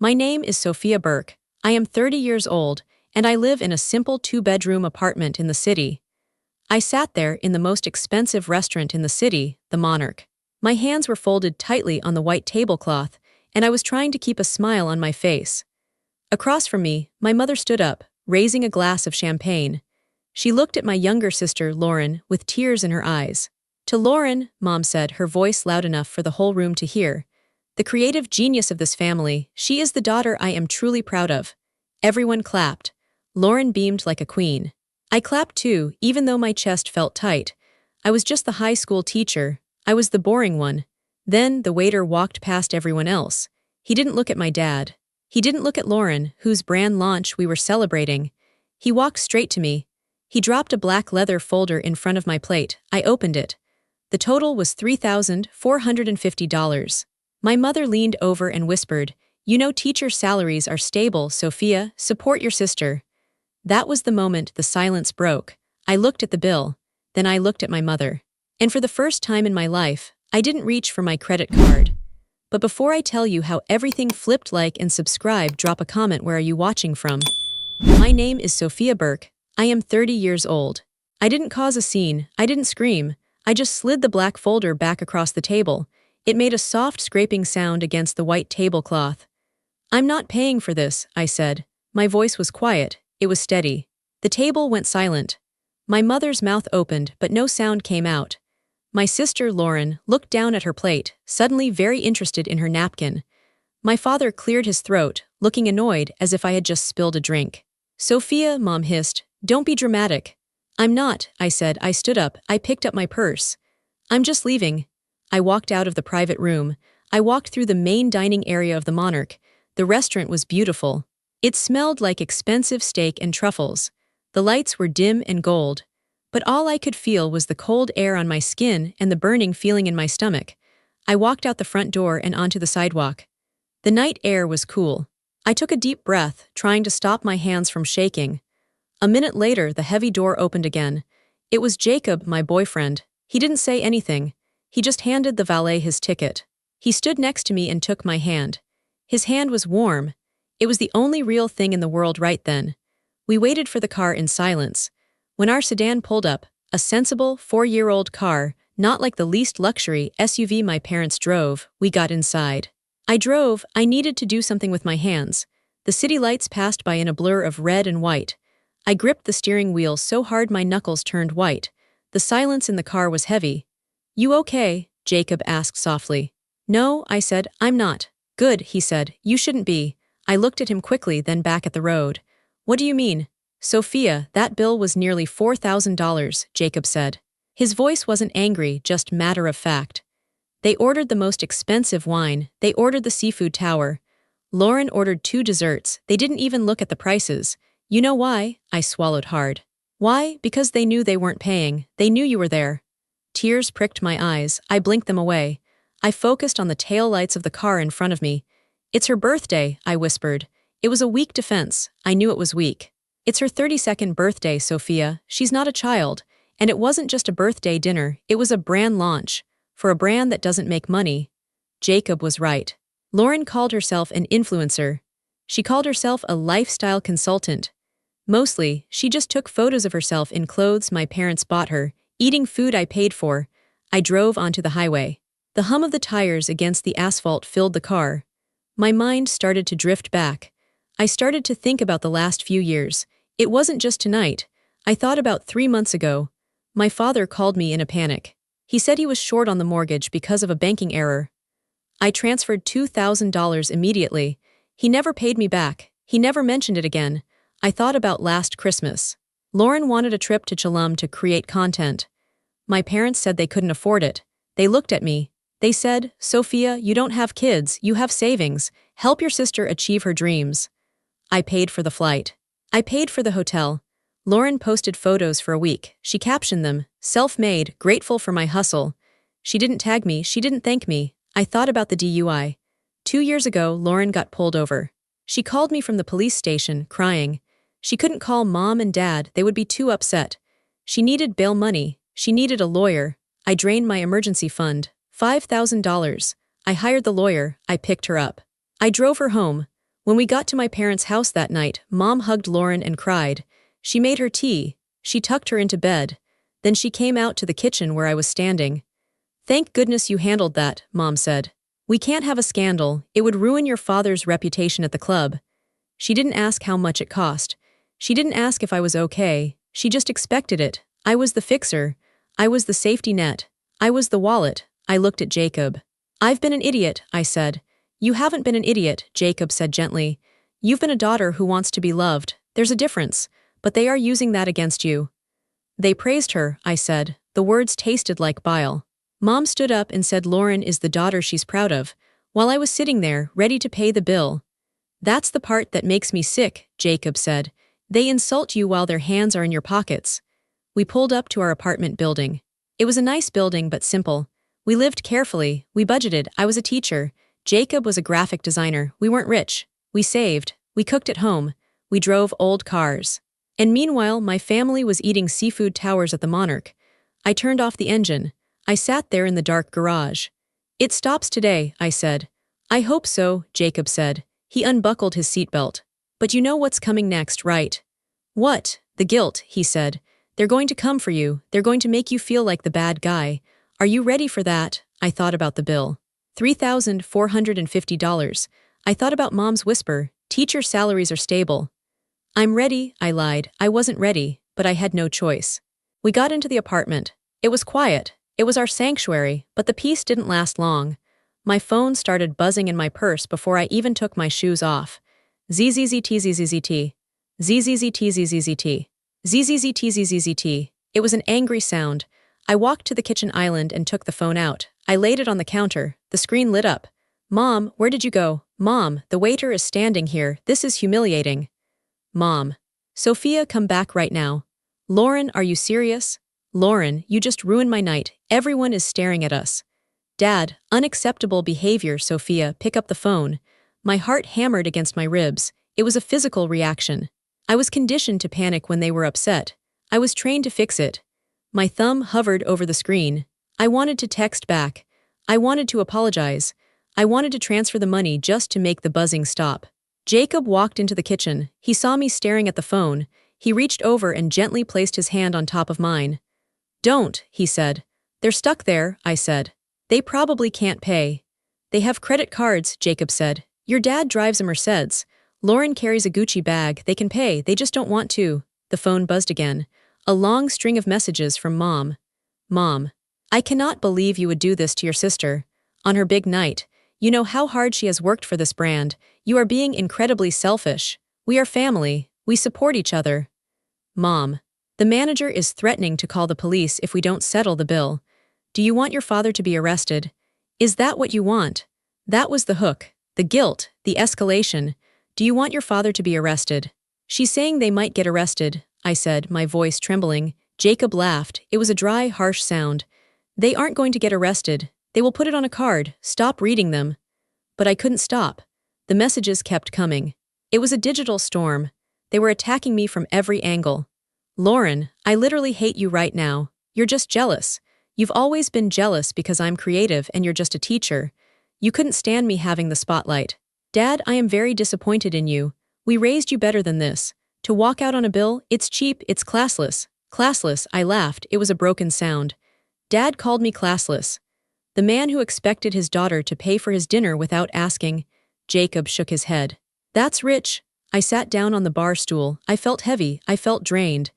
My name is Sophia Burke. I am 30 years old, and I live in a simple two-bedroom apartment in the city. I sat there in the most expensive restaurant in the city, the Monarch. My hands were folded tightly on the white tablecloth, and I was trying to keep a smile on my face. Across from me, my mother stood up, raising a glass of champagne. She looked at my younger sister, Lauren, with tears in her eyes. "To Lauren," Mom said, her voice loud enough for the whole room to hear. "The creative genius of this family, she is the daughter I am truly proud of." Everyone clapped. Lauren beamed like a queen. I clapped too, even though my chest felt tight. I was just the high school teacher. I was the boring one. Then the waiter walked past everyone else. He didn't look at my dad. He didn't look at Lauren, whose brand launch we were celebrating. He walked straight to me. He dropped a black leather folder in front of my plate. I opened it. The total was $3,450. My mother leaned over and whispered, "You know teacher salaries are stable, Sophia, support your sister." That was the moment the silence broke. I looked at the bill. Then I looked at my mother. And for the first time in my life, I didn't reach for my credit card. But before I tell you how everything flipped, like and subscribe, drop a comment. Where are you watching from? My name is Sophia Burke. I am 30 years old. I didn't cause a scene. I didn't scream. I just slid the black folder back across the table. It made a soft scraping sound against the white tablecloth. "I'm not paying for this," I said. My voice was quiet. It was steady. The table went silent. My mother's mouth opened, but no sound came out. My sister, Lauren, looked down at her plate, suddenly very interested in her napkin. My father cleared his throat, looking annoyed as if I had just spilled a drink. "Sophia," Mom hissed, "don't be dramatic." "I'm not," I said. I stood up. I picked up my purse. "I'm just leaving." I walked out of the private room. I walked through the main dining area of the Monarch. The restaurant was beautiful. It smelled like expensive steak and truffles. The lights were dim and gold. But all I could feel was the cold air on my skin and the burning feeling in my stomach. I walked out the front door and onto the sidewalk. The night air was cool. I took a deep breath, trying to stop my hands from shaking. A minute later, the heavy door opened again. It was Jacob, my boyfriend. He didn't say anything. He just handed the valet his ticket. He stood next to me and took my hand. His hand was warm. It was the only real thing in the world right then. We waited for the car in silence. When our sedan pulled up, a sensible 4-year-old car, not like the least luxury SUV my parents drove, we got inside. I drove. I needed to do something with my hands. The city lights passed by in a blur of red and white. I gripped the steering wheel so hard my knuckles turned white. The silence in the car was heavy. "You okay?" Jacob asked softly. "No," I said. "I'm not." "Good," he said. "You shouldn't be." I looked at him quickly, then back at the road. "What do you mean?" "Sophia, that bill was nearly $4,000, Jacob said. His voice wasn't angry, just matter of fact. "They ordered the most expensive wine. They ordered the seafood tower. Lauren ordered 2 desserts. They didn't even look at the prices. You know why?" I swallowed hard. "Why? Because they knew they weren't paying. They knew you were there." Tears pricked my eyes. I blinked them away. I focused on the taillights of the car in front of me. "It's her birthday," I whispered. It was a weak defense. I knew it was weak. "It's her 32nd birthday, Sophia. She's not a child. And it wasn't just a birthday dinner, it was a brand launch. For a brand that doesn't make money." Jacob was right. Lauren called herself an influencer. She called herself a lifestyle consultant. Mostly, she just took photos of herself in clothes my parents bought her, eating food I paid for. I drove onto the highway. The hum of the tires against the asphalt filled the car. My mind started to drift back. I started to think about the last few years. It wasn't just tonight. I thought about 3 months ago. My father called me in a panic. He said he was short on the mortgage because of a banking error. I transferred $2,000 immediately. He never paid me back. He never mentioned it again. I thought about last Christmas. Lauren wanted a trip to Cholum to create content. My parents said they couldn't afford it. They looked at me. They said, "Sophia, you don't have kids, you have savings. Help your sister achieve her dreams." I paid for the flight. I paid for the hotel. Lauren posted photos for a week. She captioned them, "Self-made, grateful for my hustle." She didn't tag me, she didn't thank me. I thought about the DUI. 2 years ago, Lauren got pulled over. She called me from the police station, crying. She couldn't call Mom and Dad, they would be too upset. She needed bail money. She needed a lawyer. I drained my emergency fund, $5,000. I hired the lawyer. I picked her up. I drove her home. When we got to my parents' house that night, Mom hugged Lauren and cried. She made her tea. She tucked her into bed. Then she came out to the kitchen where I was standing. "Thank goodness you handled that," Mom said. "We can't have a scandal. It would ruin your father's reputation at the club." She didn't ask how much it cost. She didn't ask if I was okay. She just expected it. I was the fixer. I was the safety net. I was the wallet. I looked at Jacob. "I've been an idiot," I said. "You haven't been an idiot," Jacob said gently. "You've been a daughter who wants to be loved. There's a difference, but they are using that against you." "They praised her," I said. The words tasted like bile. Mom stood up and said Lauren is the daughter she's proud of, while I was sitting there, ready to pay the bill. "That's the part that makes me sick," Jacob said. "They insult you while their hands are in your pockets." We pulled up to our apartment building. It was a nice building but simple. We lived carefully, we budgeted, I was a teacher. Jacob was a graphic designer, we weren't rich. We saved, we cooked at home, we drove old cars. And meanwhile, my family was eating seafood towers at the Monarch. I turned off the engine. I sat there in the dark garage. "It stops today," I said. "I hope so," Jacob said. He unbuckled his seatbelt. "But you know what's coming next, right?" "What?" "The guilt," he said. "They're going to come for you. They're going to make you feel like the bad guy. Are you ready for that?" I thought about the bill. $3,450. I thought about Mom's whisper, "Teacher salaries are stable." "I'm ready," I lied. I wasn't ready, but I had no choice. We got into the apartment. It was quiet. It was our sanctuary, but the peace didn't last long. My phone started buzzing in my purse before I even took my shoes off. ZZZT. It was an angry sound. I walked to the kitchen island and took the phone out. I laid it on the counter. The screen lit up. "Mom, where did you go?" "Mom, the waiter is standing here. This is humiliating." "Mom. Sophia, come back right now." "Lauren, are you serious?" "Lauren, you just ruined my night. Everyone is staring at us." "Dad, unacceptable behavior." "Sophia, pick up the phone." My heart hammered against my ribs. It was a physical reaction. I was conditioned to panic when they were upset. I was trained to fix it. My thumb hovered over the screen. I wanted to text back. I wanted to apologize. I wanted to transfer the money just to make the buzzing stop. Jacob walked into the kitchen. He saw me staring at the phone. He reached over and gently placed his hand on top of mine. "Don't," he said. "They're stuck there," I said. "They probably can't pay." "They have credit cards," Jacob said. "Your dad drives a Mercedes. Lauren carries a Gucci bag. They can pay, they just don't want to." The phone buzzed again. A long string of messages from Mom. "Mom, I cannot believe you would do this to your sister. On her big night. You know how hard she has worked for this brand. You are being incredibly selfish. We are family. We support each other." "Mom, the manager is threatening to call the police if we don't settle the bill. Do you want your father to be arrested? Is that what you want?" That was the hook. The guilt, the escalation. "Do you want your father to be arrested?" "She's saying they might get arrested," I said, my voice trembling. Jacob laughed. It was a dry, harsh sound. "They aren't going to get arrested. They will put it on a card. Stop reading them." But I couldn't stop. The messages kept coming. It was a digital storm. They were attacking me from every angle. "Lauren, I literally hate you right now. You're just jealous. You've always been jealous because I'm creative and you're just a teacher. You couldn't stand me having the spotlight. Dad, I am very disappointed in you. We raised you better than this. To walk out on a bill, it's cheap, it's classless." "Classless," I laughed. It was a broken sound. Dad called me classless. The man who expected his daughter to pay for his dinner without asking. Jacob shook his head. "That's rich." I sat down on the bar stool. I felt heavy. I felt drained.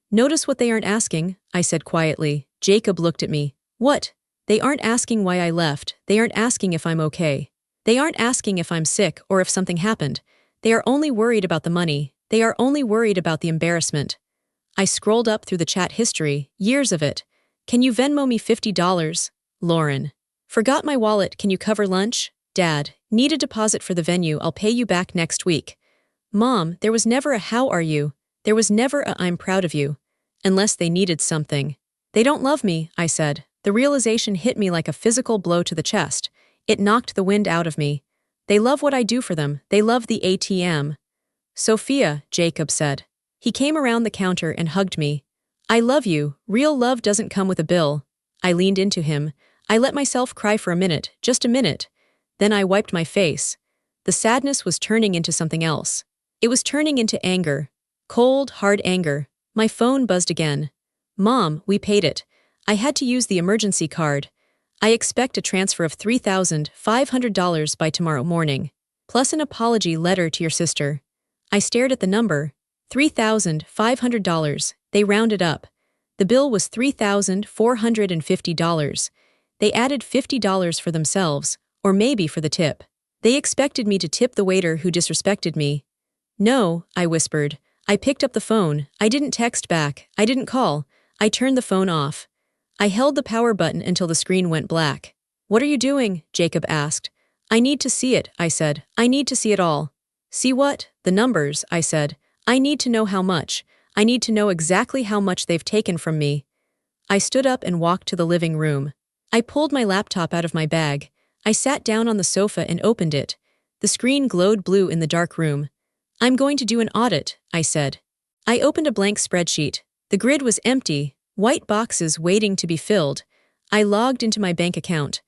"Notice what they aren't asking," I said quietly. Jacob looked at me. "What?" "They aren't asking why I left. They aren't asking if I'm okay. They aren't asking if I'm sick or if something happened. They are only worried about the money. They are only worried about the embarrassment." I scrolled up through the chat history, years of it. "Can you Venmo me $50? Lauren. Forgot my wallet, can you cover lunch? Dad, need a deposit for the venue, I'll pay you back next week. Mom, there was never a how are you? There was never a I'm proud of you. Unless they needed something. They don't love me," I said. The realization hit me like a physical blow to the chest. It knocked the wind out of me. "They love what I do for them. They love the ATM." "Sophia," Jacob said. He came around the counter and hugged me. "I love you. Real love doesn't come with a bill." I leaned into him. I let myself cry for a minute, just a minute. Then I wiped my face. The sadness was turning into something else. It was turning into anger. Cold, hard anger. My phone buzzed again. Mom, we paid it. I had to use the emergency card. I expect a transfer of $3,500 by tomorrow morning, plus an apology letter to your sister. I stared at the number. $3,500. They rounded up. The bill was $3,450. They added $50 for themselves, or maybe for the tip. They expected me to tip the waiter who disrespected me. No, I whispered. I picked up the phone. I didn't text back. I didn't call. I turned the phone off. I held the power button until the screen went black. What are you doing? Jacob asked. I need to see it, I said. I need to see it all. See what? The numbers, I said. I need to know how much. I need to know exactly how much they've taken from me. I stood up and walked to the living room. I pulled my laptop out of my bag. I sat down on the sofa and opened it. The screen glowed blue in the dark room. I'm going to do an audit, I said. I opened a blank spreadsheet. The grid was empty, white boxes waiting to be filled. I logged into my bank account.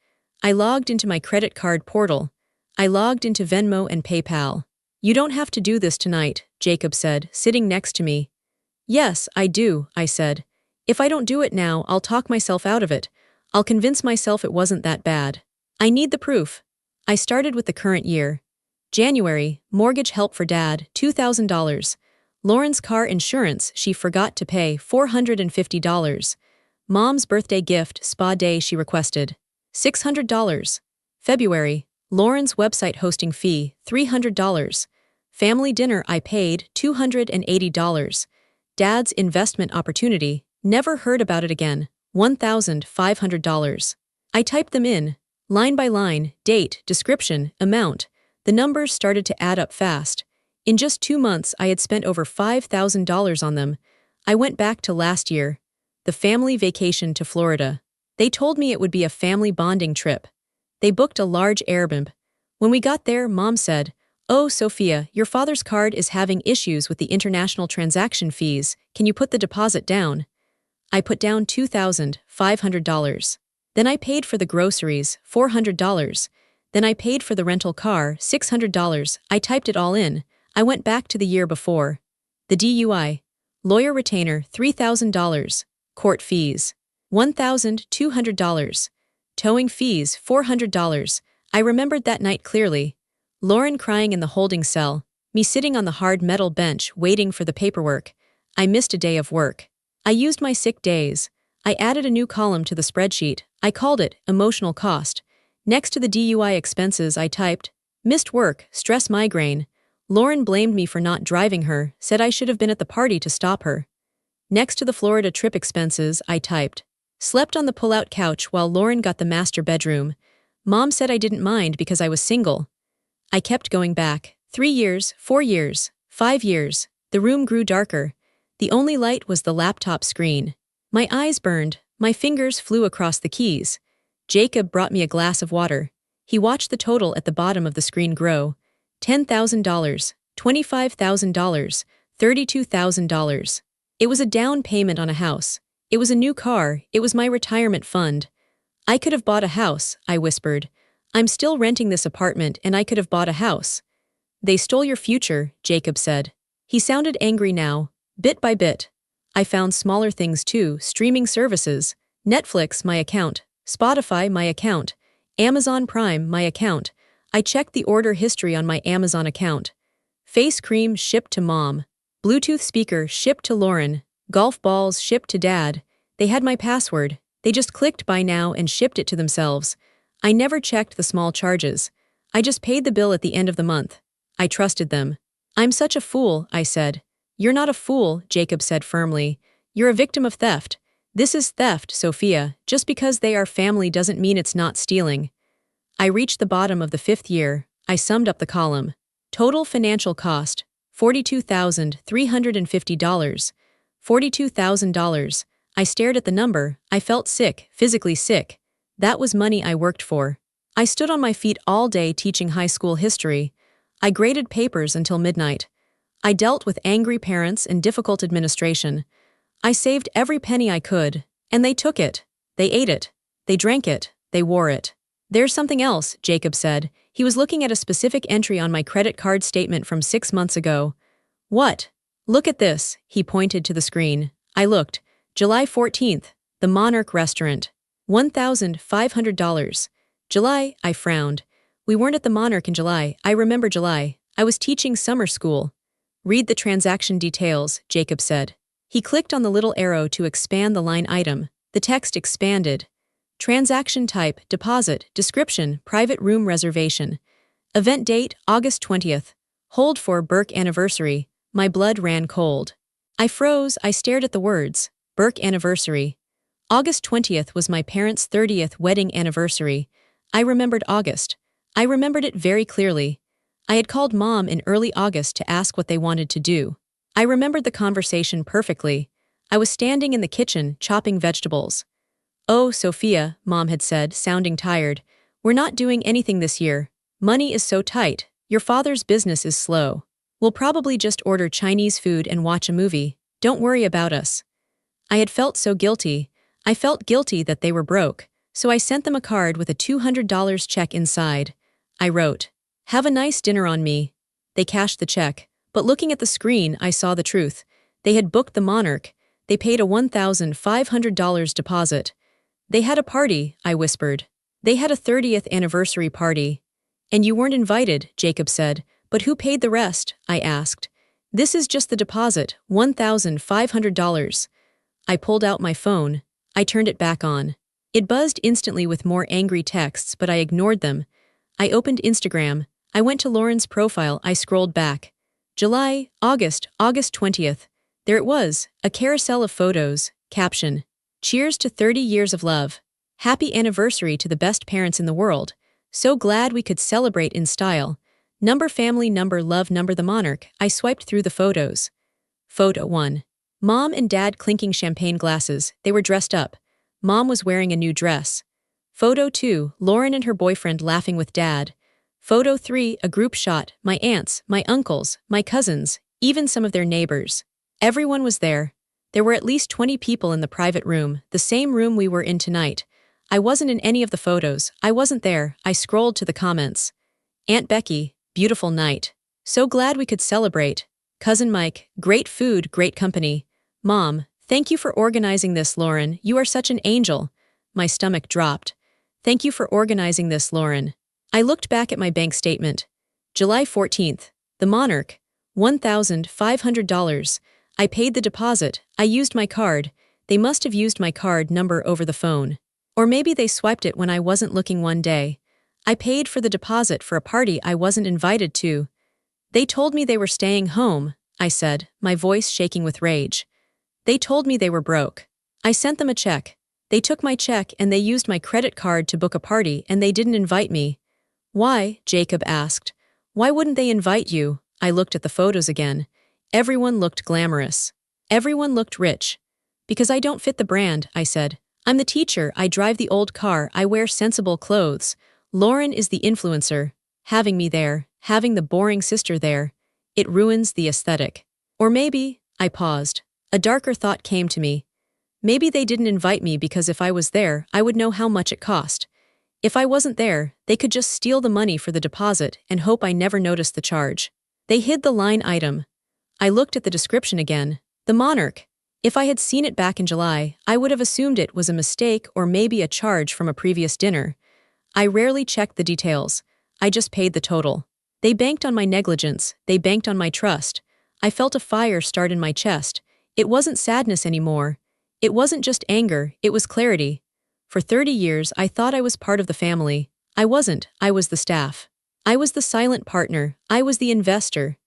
I logged into my credit card portal. I logged into Venmo and PayPal. You don't have to do this tonight, Jacob said, sitting next to me. Yes, I do, I said. If I don't do it now, I'll talk myself out of it. I'll convince myself it wasn't that bad. I need the proof. I started with the current year. January, mortgage help for dad, $2,000. Lauren's car insurance she forgot to pay, $450. Mom's birthday gift, spa day she requested, $600. February, Lauren's website hosting fee, $300. Family dinner I paid, $280. Dad's investment opportunity, never heard about it again, $1,500. I typed them in, line by line, date, description, amount. The numbers started to add up fast. In just 2 months, I had spent over $5,000 on them. I went back to last year, the family vacation to Florida. They told me it would be a family bonding trip. They booked a large Airbnb. When we got there, Mom said, "Oh, Sophia, your father's card is having issues with the international transaction fees. Can you put the deposit down?" I put down $2,500. Then I paid for the groceries, $400. Then I paid for the rental car, $600. I typed it all in. I went back to the year before. The DUI. Lawyer retainer, $3,000. Court fees, $1,200. Towing fees, $400. I remembered that night clearly. Lauren crying in the holding cell, me sitting on the hard metal bench waiting for the paperwork. I missed a day of work. I used my sick days. I added a new column to the spreadsheet. I called it emotional cost. Next to the DUI expenses, I typed, missed work, stress migraine. Lauren blamed me for not driving her, said I should have been at the party to stop her. Next to the Florida trip expenses, I typed, slept on the pull-out couch while Lauren got the master bedroom. Mom said I didn't mind because I was single. I kept going back. 3 years, 4 years, 5 years. The room grew darker. The only light was the laptop screen. My eyes burned. My fingers flew across the keys. Jacob brought me a glass of water. He watched the total at the bottom of the screen grow. $10,000, $25,000, $32,000. It was a down payment on a house. It was a new car. It was my retirement fund. I could have bought a house, I whispered. I'm still renting this apartment and I could have bought a house. They stole your future, Jacob said. He sounded angry now, bit by bit. I found smaller things too, streaming services, Netflix, my account, Spotify, my account, Amazon Prime, my account. I checked the order history on my Amazon account. Face cream shipped to Mom. Bluetooth speaker shipped to Lauren. Golf balls shipped to Dad. They had my password. They just clicked buy now and shipped it to themselves. I never checked the small charges. I just paid the bill at the end of the month. I trusted them. I'm such a fool, I said. You're not a fool, Jacob said firmly. You're a victim of theft. This is theft, Sophia. Just because they are family doesn't mean it's not stealing. I reached the bottom of the 5th year. I summed up the column. Total financial cost, $42,350. $42,000. I stared at the number. I felt sick, physically sick. That was money I worked for. I stood on my feet all day teaching high school history. I graded papers until midnight. I dealt with angry parents and difficult administration. I saved every penny I could, and they took it. They ate it. They drank it. They wore it. There's something else, Jacob said. He was looking at a specific entry on my credit card statement from 6 months ago. What? Look at this, he pointed to the screen. I looked. July 14th, the Monarch restaurant. $1,500. July, I frowned. We weren't at the Monarch in July. I remember July. I was teaching summer school. Read the transaction details, Jacob said. He clicked on the little arrow to expand the line item. The text expanded. Transaction type, deposit, description, private room reservation. Event date, August 20th. Hold for Burke anniversary. My blood ran cold. I froze, I stared at the words. Burke anniversary. August 20th was my parents' 30th wedding anniversary. I remembered August. I remembered it very clearly. I had called Mom in early August to ask what they wanted to do. I remembered the conversation perfectly. I was standing in the kitchen, chopping vegetables. Oh, Sophia, Mom had said, sounding tired. We're not doing anything this year. Money is so tight. Your father's business is slow. We'll probably just order Chinese food and watch a movie. Don't worry about us. I had felt so guilty. I felt guilty that they were broke, so I sent them a card with a $200 check inside. I wrote, "Have a nice dinner on me." They cashed the check, but looking at the screen, I saw the truth. They had booked the Monarch. They paid a $1,500 deposit. They had a party, I whispered. They had a 30th anniversary party. And you weren't invited, Jacob said. But who paid the rest? I asked. This is just the deposit, $1,500. I pulled out my phone. I turned it back on. It buzzed instantly with more angry texts, but I ignored them. I opened Instagram. I went to Lauren's profile. I scrolled back. July, August 20th. There it was, a carousel of photos. Caption. Cheers to 30 years of love. Happy anniversary to the best parents in the world. So glad we could celebrate in style. Number family number love number the Monarch. I swiped through the photos. Photo 1. Mom and Dad clinking champagne glasses. They were dressed up. Mom was wearing a new dress. Photo 2. Lauren and her boyfriend laughing with Dad. Photo 3. A group shot. My aunts, my uncles, my cousins, even some of their neighbors. Everyone was there. There were at least 20 people in the private room, the same room we were in tonight. I wasn't in any of the photos. I wasn't there. I scrolled to the comments. Aunt Becky, beautiful night. So glad we could celebrate. Cousin Mike, great food, great company. Mom, thank you for organizing this, Lauren. You are such an angel. My stomach dropped. Thank you for organizing this, Lauren. I looked back at my bank statement. July 14th. The Monarch. $1,500. I paid the deposit. I used my card. They must have used my card number over the phone. Or maybe they swiped it when I wasn't looking one day. I paid for the deposit for a party I wasn't invited to. They told me they were staying home, I said, my voice shaking with rage. They told me they were broke. I sent them a check. They took my check and they used my credit card to book a party and they didn't invite me. Why? Jacob asked. Why wouldn't they invite you? I looked at the photos again. Everyone looked glamorous. Everyone looked rich. Because I don't fit the brand, I said. I'm the teacher, I drive the old car, I wear sensible clothes. Lauren is the influencer. Having me there, having the boring sister there, it ruins the aesthetic. Or maybe, I paused. A darker thought came to me. Maybe they didn't invite me because if I was there, I would know how much it cost. If I wasn't there, they could just steal the money for the deposit and hope I never noticed the charge. They hid the line item. I looked at the description again. The Monarch. If I had seen it back in July, I would have assumed it was a mistake or maybe a charge from a previous dinner. I rarely checked the details. I just paid the total. They banked on my negligence. They banked on my trust. I felt a fire start in my chest. It wasn't sadness anymore. It wasn't just anger, it was clarity. For 30 years, I thought I was part of the family. I wasn't, I was the staff. I was the silent partner. I was the investor.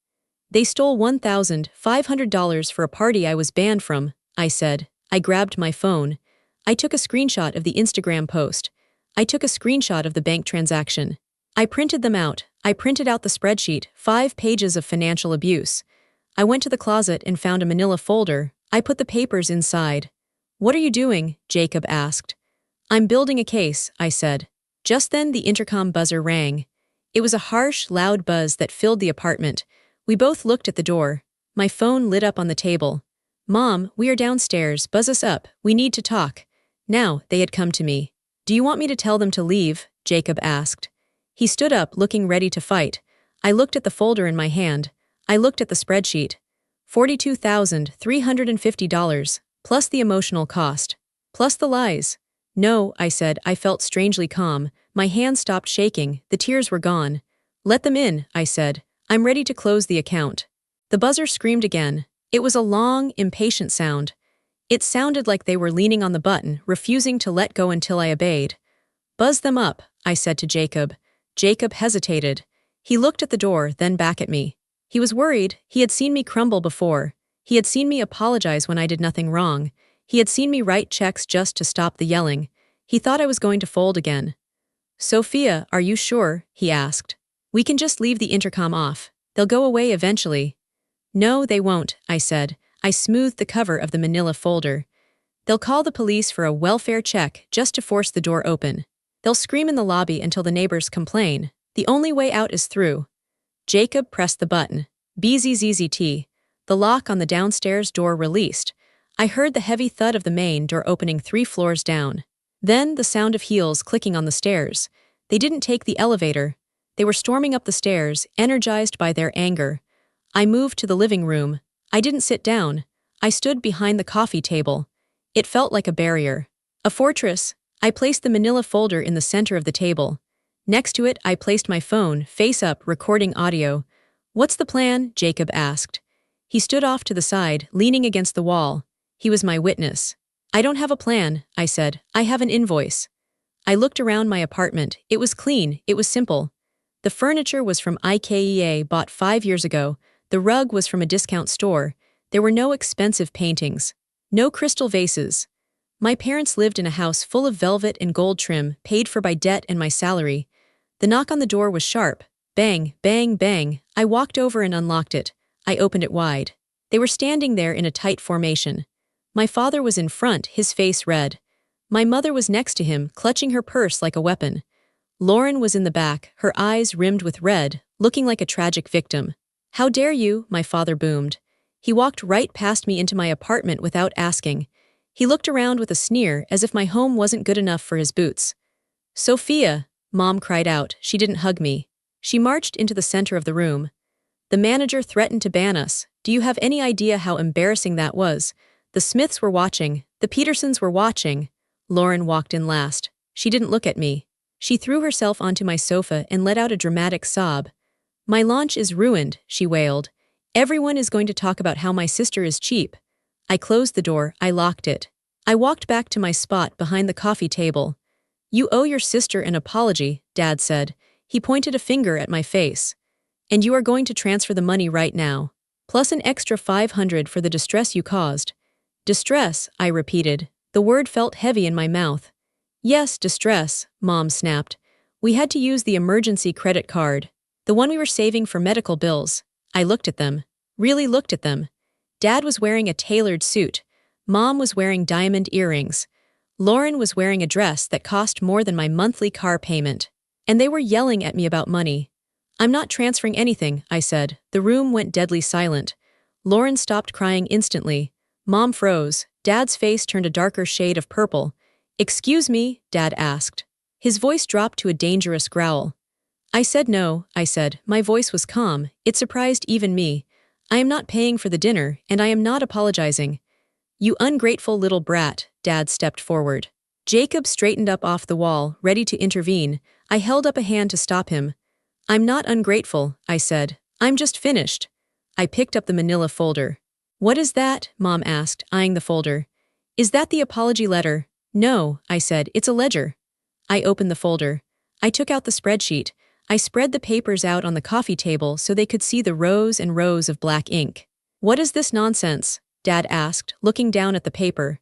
They stole $1,500 for a party I was banned from, I said. I grabbed my phone. I took a screenshot of the Instagram post. I took a screenshot of the bank transaction. I printed them out. I printed out the spreadsheet, 5 pages of financial abuse. I went to the closet and found a manila folder. I put the papers inside. What are you doing? Jacob asked. I'm building a case, I said. Just then the intercom buzzer rang. It was a harsh, loud buzz that filled the apartment. We both looked at the door. My phone lit up on the table. Mom, we are downstairs. Buzz us up. We need to talk. Now, they had come to me. Do you want me to tell them to leave? Jacob asked. He stood up, looking ready to fight. I looked at the folder in my hand. I looked at the spreadsheet. $42,350, plus the emotional cost. Plus the lies. No, I said. I felt strangely calm. My hands stopped shaking. The tears were gone. Let them in, I said. I'm ready to close the account. The buzzer screamed again. It was a long, impatient sound. It sounded like they were leaning on the button, refusing to let go until I obeyed. Buzz them up, I said to Jacob. Jacob hesitated. He looked at the door, then back at me. He was worried. He had seen me crumble before. He had seen me apologize when I did nothing wrong. He had seen me write checks just to stop the yelling. He thought I was going to fold again. Sophia, are you sure? He asked. We can just leave the intercom off. They'll go away eventually. No, they won't, I said. I smoothed the cover of the manila folder. They'll call the police for a welfare check just to force the door open. They'll scream in the lobby until the neighbors complain. The only way out is through. Jacob pressed the button. BZZZT. The lock on the downstairs door released. I heard the heavy thud of the main door opening 3 floors down. Then the sound of heels clicking on the stairs. They didn't take the elevator. They were storming up the stairs, energized by their anger. I moved to the living room. I didn't sit down. I stood behind the coffee table. It felt like a barrier. A fortress. I placed the manila folder in the center of the table. Next to it, I placed my phone, face up, recording audio. What's the plan? Jacob asked. He stood off to the side, leaning against the wall. He was my witness. I don't have a plan, I said. I have an invoice. I looked around my apartment. It was clean. It was simple. The furniture was from IKEA, bought 5 years ago. The rug was from a discount store. There were no expensive paintings. No crystal vases. My parents lived in a house full of velvet and gold trim, paid for by debt and my salary. The knock on the door was sharp. Bang, bang, bang. I walked over and unlocked it. I opened it wide. They were standing there in a tight formation. My father was in front, his face red. My mother was next to him, clutching her purse like a weapon. Lauren was in the back, her eyes rimmed with red, looking like a tragic victim. How dare you? My father boomed. He walked right past me into my apartment without asking. He looked around with a sneer, as if my home wasn't good enough for his boots. Sophia, Mom cried out. She didn't hug me. She marched into the center of the room. The manager threatened to ban us. Do you have any idea how embarrassing that was? The Smiths were watching. The Petersons were watching. Lauren walked in last. She didn't look at me. She threw herself onto my sofa and let out a dramatic sob. My launch is ruined, she wailed. Everyone is going to talk about how my sister is cheap. I closed the door. I locked it. I walked back to my spot behind the coffee table. You owe your sister an apology, Dad said. He pointed a finger at my face. And you are going to transfer the money right now. Plus an extra $500 for the distress you caused. Distress, I repeated. The word felt heavy in my mouth. Yes, distress, Mom snapped. We had to use the emergency credit card. The one we were saving for medical bills. I looked at them. Really looked at them. Dad was wearing a tailored suit. Mom was wearing diamond earrings. Lauren was wearing a dress that cost more than my monthly car payment. And they were yelling at me about money. I'm not transferring anything, I said. The room went deadly silent. Lauren stopped crying instantly. Mom froze. Dad's face turned a darker shade of purple. Excuse me, Dad asked. His voice dropped to a dangerous growl. I said no, I said. My voice was calm. It surprised even me. I am not paying for the dinner, and I am not apologizing. You ungrateful little brat, Dad stepped forward. Jacob straightened up off the wall, ready to intervene. I held up a hand to stop him. I'm not ungrateful, I said. I'm just finished. I picked up the manila folder. What is that? Mom asked, eyeing the folder. Is that the apology letter? No, I said. It's a ledger. I opened the folder. I took out the spreadsheet. I spread the papers out on the coffee table so they could see the rows and rows of black ink. What is this nonsense? Dad asked, looking down at the paper.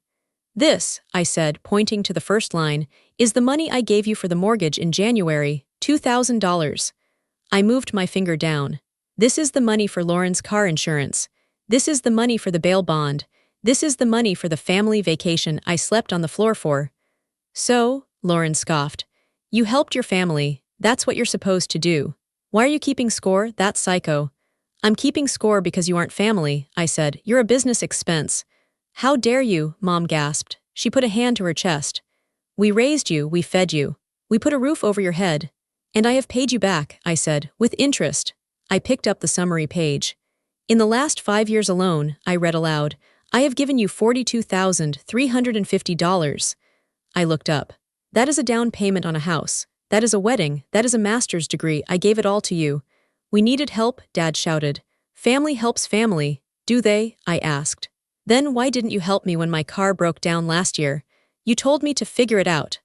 This, I said, pointing to the first line, is the money I gave you for the mortgage in January, $2,000. I moved my finger down. This is the money for Lauren's car insurance. This is the money for the bail bond. This is the money for the family vacation I slept on the floor for. So, Lauren scoffed. You helped your family. That's what you're supposed to do. Why are you keeping score? That's psycho. I'm keeping score because you aren't family, I said. You're a business expense. How dare you, Mom gasped. She put a hand to her chest. We raised you, we fed you. We put a roof over your head. And I have paid you back, I said, with interest. I picked up the summary page. In the last 5 years alone, I read aloud, I have given you $42,350. I looked up. That is a down payment on a house. That is a wedding. That is a master's degree. I gave it all to you. We needed help, Dad shouted. Family helps family. Do they? I asked. Then why didn't you help me when my car broke down last year? You told me to figure it out.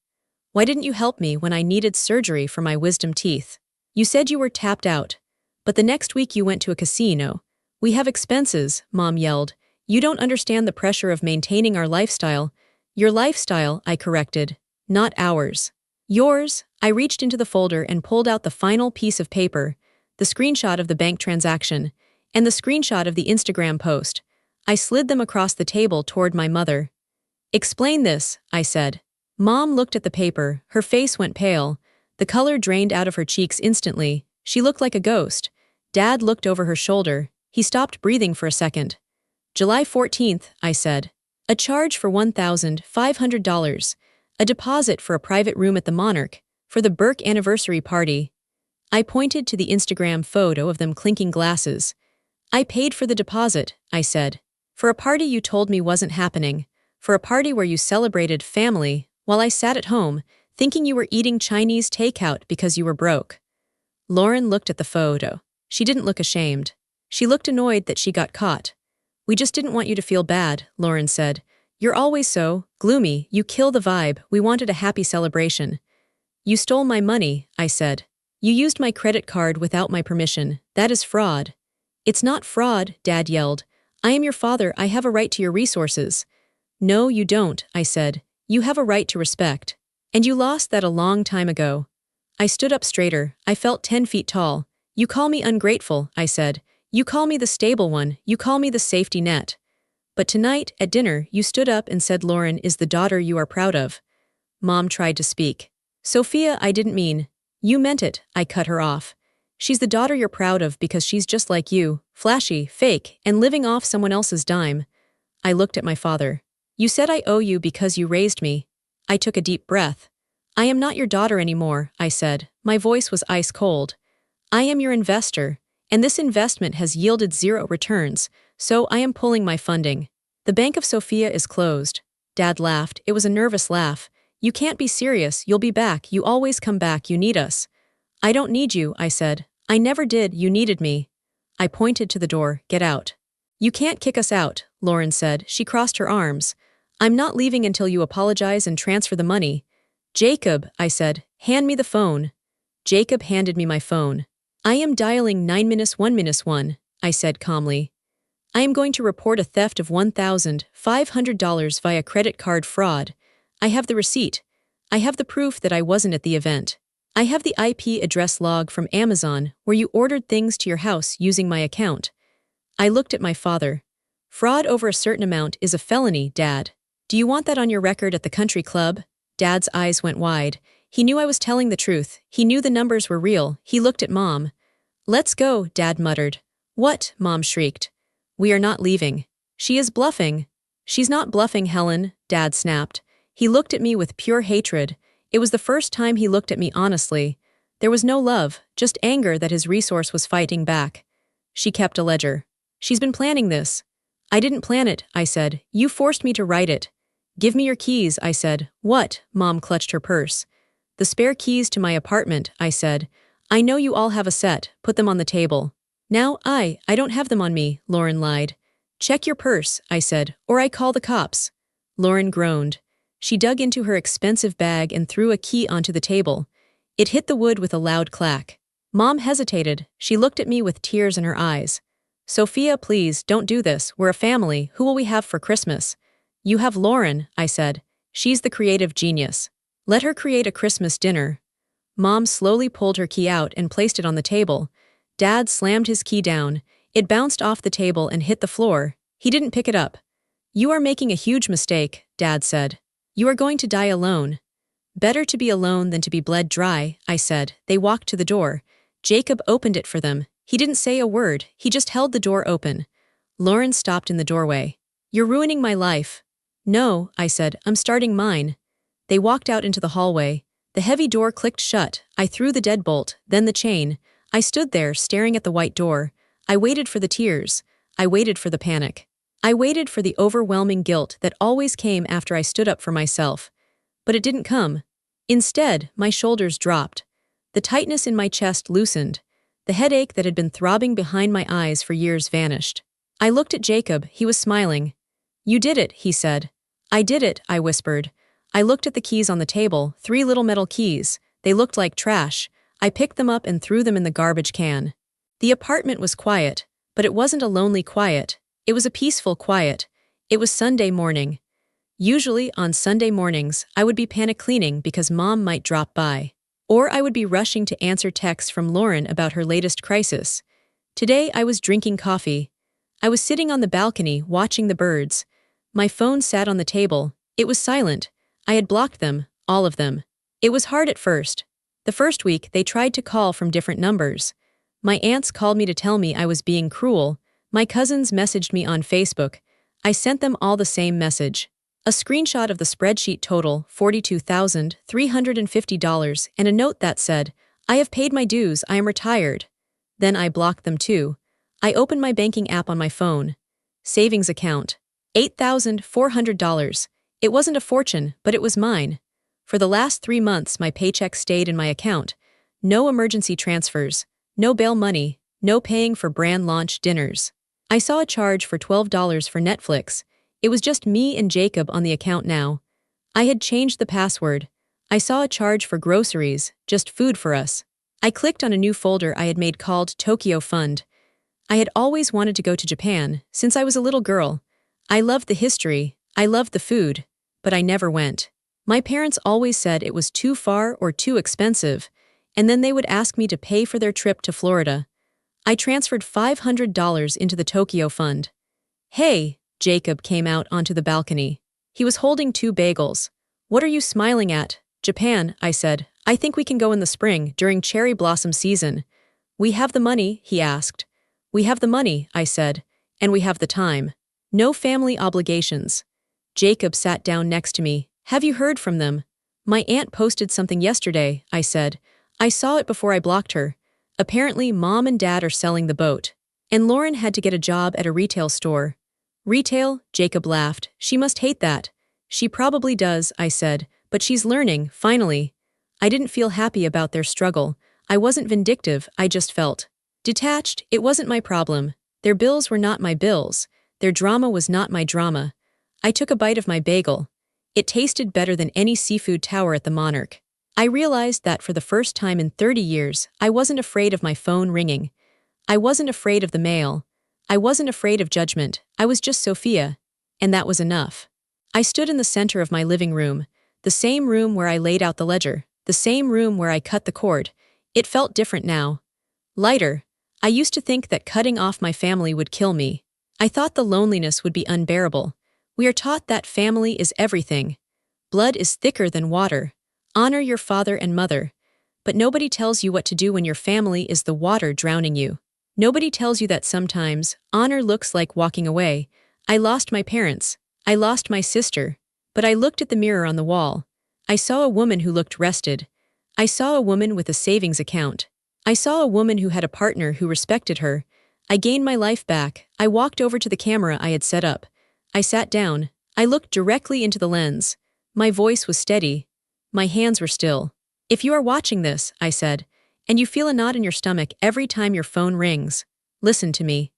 Why didn't you help me when I needed surgery for my wisdom teeth? You said you were tapped out. But the next week you went to a casino. We have expenses, Mom yelled. You don't understand the pressure of maintaining our lifestyle. Your lifestyle, I corrected. Not ours. Yours. I reached into the folder and pulled out the final piece of paper, the screenshot of the bank transaction, and the screenshot of the Instagram post. I slid them across the table toward my mother. Explain this, I said. Mom looked at the paper, her face went pale. The color drained out of her cheeks instantly. She looked like a ghost. Dad looked over her shoulder. He stopped breathing for a second. July 14th, I said. A charge for $1,500. A deposit for a private room at the Monarch, for the Burke anniversary party. I pointed to the Instagram photo of them clinking glasses. I paid for the deposit, I said. For a party you told me wasn't happening. For a party where you celebrated family, while I sat at home, thinking you were eating Chinese takeout because you were broke. Lauren looked at the photo. She didn't look ashamed. She looked annoyed that she got caught. We just didn't want you to feel bad, Lauren said. You're always so gloomy, you kill the vibe, we wanted a happy celebration. You stole my money, I said. You used my credit card without my permission. That is fraud. It's not fraud, Dad yelled. I am your father, I have a right to your resources. No, you don't, I said. You have a right to respect. And you lost that a long time ago. I stood up straighter. I felt 10 feet tall. You call me ungrateful, I said. You call me the stable one. You call me the safety net. But tonight, at dinner, you stood up and said Lauren is the daughter you are proud of. Mom tried to speak. Sophia, I didn't mean. You meant it, I cut her off. She's the daughter you're proud of because she's just like you, flashy, fake, and living off someone else's dime. I looked at my father. You said I owe you because you raised me. I took a deep breath. I am not your daughter anymore, I said. My voice was ice cold. I am your investor, and this investment has yielded 0 returns, so I am pulling my funding. The Bank of Sophia is closed. Dad laughed. It was a nervous laugh. You can't be serious. You'll be back. You always come back. You need us. I don't need you, I said. I never did. You needed me. I pointed to the door. Get out. You can't kick us out, Lauren said. She crossed her arms. I'm not leaving until you apologize and transfer the money. Jacob, I said, hand me the phone. Jacob handed me my phone. I am dialing 9-1-1, I said calmly. I am going to report a theft of $1,500 via credit card fraud. I have the receipt. I have the proof that I wasn't at the event. I have the IP address log from Amazon where you ordered things to your house using my account. I looked at my father. Fraud over a certain amount is a felony, Dad. Do you want that on your record at the country club? Dad's eyes went wide. He knew I was telling the truth. He knew the numbers were real. He looked at Mom. Let's go, Dad muttered. What? Mom shrieked. We are not leaving. She is bluffing. She's not bluffing, Helen, Dad snapped. He looked at me with pure hatred. It was the first time he looked at me honestly. There was no love, just anger that his resource was fighting back. She kept a ledger. She's been planning this. I didn't plan it, I said. You forced me to write it. Give me your keys, I said. What? Mom clutched her purse. The spare keys to my apartment, I said. I know you all have a set. Put them on the table. Now, I don't have them on me, Lauren lied. Check your purse, I said, or I call the cops. Lauren groaned. She dug into her expensive bag and threw a key onto the table. It hit the wood with a loud clack. Mom hesitated. She looked at me with tears in her eyes. Sophia, please, don't do this. We're a family. Who will we have for Christmas? You have Lauren, I said. She's the creative genius. Let her create a Christmas dinner. Mom slowly pulled her key out and placed it on the table. Dad slammed his key down. It bounced off the table and hit the floor. He didn't pick it up. You are making a huge mistake, Dad said. You are going to die alone. Better to be alone than to be bled dry, I said. They walked to the door. Jacob opened it for them. He didn't say a word. He just held the door open. Lauren stopped in the doorway. You're ruining my life. No, I said. I'm starting mine. They walked out into the hallway. The heavy door clicked shut. I threw the deadbolt, then the chain. I stood there, staring at the white door. I waited for the tears. I waited for the panic. I waited for the overwhelming guilt that always came after I stood up for myself. But it didn't come. Instead, my shoulders dropped. The tightness in my chest loosened. The headache that had been throbbing behind my eyes for years vanished. I looked at Jacob. He was smiling. "You did it," he said. "I did it," I whispered. I looked at the keys on the table, 3 little metal keys. They looked like trash. I picked them up and threw them in the garbage can. The apartment was quiet, but it wasn't a lonely quiet. It was a peaceful quiet. It was Sunday morning. Usually, on Sunday mornings, I would be panic cleaning because Mom might drop by. Or I would be rushing to answer texts from Lauren about her latest crisis. Today, I was drinking coffee. I was sitting on the balcony watching the birds. My phone sat on the table. It was silent. I had blocked them, all of them. It was hard at first. The first week, they tried to call from different numbers. My aunts called me to tell me I was being cruel. My cousins messaged me on Facebook. I sent them all the same message. A screenshot of the spreadsheet total, $42,350, and a note that said, "I have paid my dues, I am retired." Then I blocked them too. I opened my banking app on my phone. Savings account. $8,400. It wasn't a fortune, but it was mine. For the last 3 months, my paycheck stayed in my account. No emergency transfers, no bail money, no paying for brand launch dinners. I saw a charge for $12 for Netflix. It was just me and Jacob on the account now. I had changed the password. I saw a charge for groceries, just food for us. I clicked on a new folder I had made called Tokyo Fund. I had always wanted to go to Japan, since I was a little girl. I loved the history, I loved the food, but I never went. My parents always said it was too far or too expensive, and then they would ask me to pay for their trip to Florida. I transferred $500 into the Tokyo Fund. "Hey," Jacob came out onto the balcony. He was holding 2 bagels. "What are you smiling at?" "Japan," I said. "I think we can go in the spring, during cherry blossom season." "We have the money?" he asked. "We have the money," I said. "And we have the time. No family obligations." Jacob sat down next to me. "Have you heard from them?" "My aunt posted something yesterday," I said. "I saw it before I blocked her. Apparently, Mom and Dad are selling the boat. And Lauren had to get a job at a retail store." "Retail?" Jacob laughed. "She must hate that." "She probably does," I said, "but she's learning, finally." I didn't feel happy about their struggle. I wasn't vindictive, I just felt detached. It wasn't my problem. Their bills were not my bills. Their drama was not my drama. I took a bite of my bagel. It tasted better than any seafood tower at the Monarch. I realized that for the first time in 30 years, I wasn't afraid of my phone ringing. I wasn't afraid of the mail. I wasn't afraid of judgment. I was just Sophia. And that was enough. I stood in the center of my living room, the same room where I laid out the ledger, the same room where I cut the cord. It felt different now. Lighter. I used to think that cutting off my family would kill me. I thought the loneliness would be unbearable. We are taught that family is everything. Blood is thicker than water. Honor your father and mother. But nobody tells you what to do when your family is the water drowning you. Nobody tells you that sometimes honor looks like walking away. I lost my parents. I lost my sister. But I looked at the mirror on the wall. I saw a woman who looked rested. I saw a woman with a savings account. I saw a woman who had a partner who respected her. I gained my life back. I walked over to the camera I had set up. I sat down. I looked directly into the lens. My voice was steady. My hands were still. "If you are watching this," I said, "and you feel a knot in your stomach every time your phone rings, listen to me.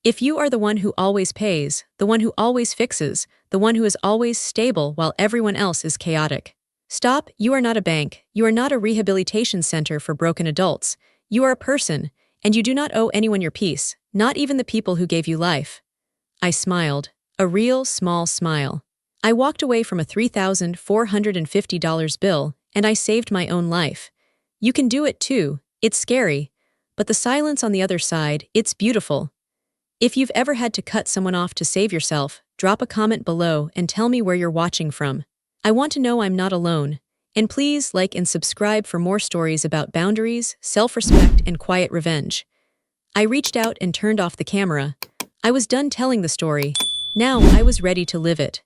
If you are the one who always pays, the one who always fixes, the one who is always stable while everyone else is chaotic, stop. You are not a bank. You are not a rehabilitation center for broken adults. You are a person, and you do not owe anyone your peace, not even the people who gave you life." I smiled, a real small smile. I walked away from a $3,450 bill, and I saved my own life. You can do it too. It's scary. But the silence on the other side, it's beautiful. If you've ever had to cut someone off to save yourself, drop a comment below and tell me where you're watching from. I want to know I'm not alone. And please like and subscribe for more stories about boundaries, self-respect, and quiet revenge. I reached out and turned off the camera. I was done telling the story. Now I was ready to live it.